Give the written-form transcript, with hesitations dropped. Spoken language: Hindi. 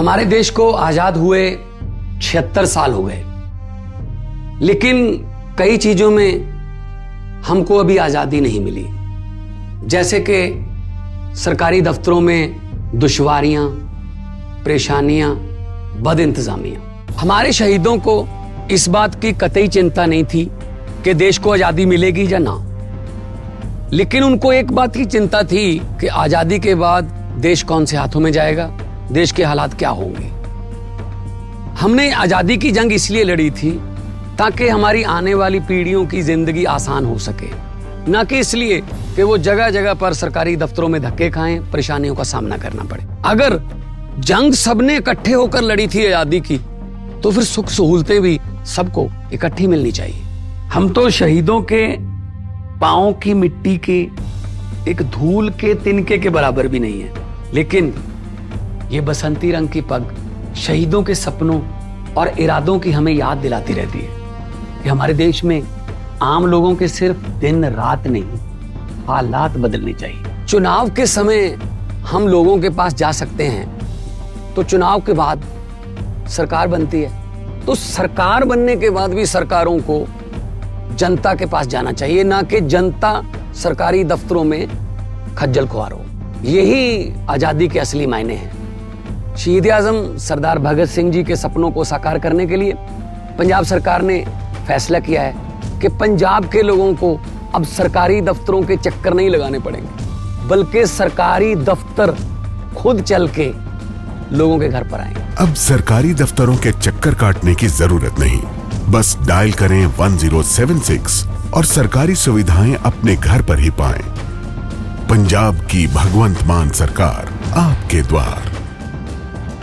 हमारे देश को आजाद हुए 76 साल हो गए, लेकिन कई चीजों में हमको अभी आजादी नहीं मिली। जैसे कि सरकारी दफ्तरों में दुश्वारियां, परेशानियां, बदइंतजामियां। हमारे शहीदों को इस बात की कतई चिंता नहीं थी कि देश को आजादी मिलेगी या ना, लेकिन उनको एक बात की चिंता थी कि आजादी के बाद देश कौन से हाथों में जाएगा, देश के हालात क्या होंगे। हमने आजादी की जंग इसलिए लड़ी थी ताकि हमारी आने वाली पीढ़ियों की जिंदगी आसान हो सके, ना कि इसलिए कि वो जगह जगह पर सरकारी दफ्तरों में धक्के खाएं, परेशानियों का सामना करना पड़े। अगर जंग सबने इकट्ठे होकर लड़ी थी आजादी की, तो फिर सुख सहूलतें भी सबको इकट्ठी मिलनी चाहिए। हम तो शहीदों के पांव की मिट्टी के एक धूल के तिनके के बराबर भी नहीं है, लेकिन ये बसंती रंग की पग शहीदों के सपनों और इरादों की हमें याद दिलाती रहती है कि हमारे देश में आम लोगों के सिर्फ दिन रात नहीं, हालात बदलने चाहिए। चुनाव के समय हम लोगों के पास जा सकते हैं, तो चुनाव के बाद सरकार बनती है, तो सरकार बनने के बाद भी सरकारों को जनता के पास जाना चाहिए, ना कि जनता सरकारी दफ्तरों में खज्जल खुआर हो। यही आजादी के असली मायने हैं। शहीद आजम सरदार भगत सिंह जी के सपनों को साकार करने के लिए पंजाब सरकार ने फैसला किया है कि पंजाब के लोगों को अब सरकारी दफ्तरों के चक्कर नहीं लगाने पड़ेंगे, बल्कि सरकारी दफ्तर खुद चल के लोगों के घर पर आएंगे। अब सरकारी दफ्तरों के चक्कर काटने की जरूरत नहीं, बस डायल करें 1076 और सरकारी सुविधाएं अपने घर पर ही पाएं। पंजाब की भगवंत मान सरकार आपके द्वार।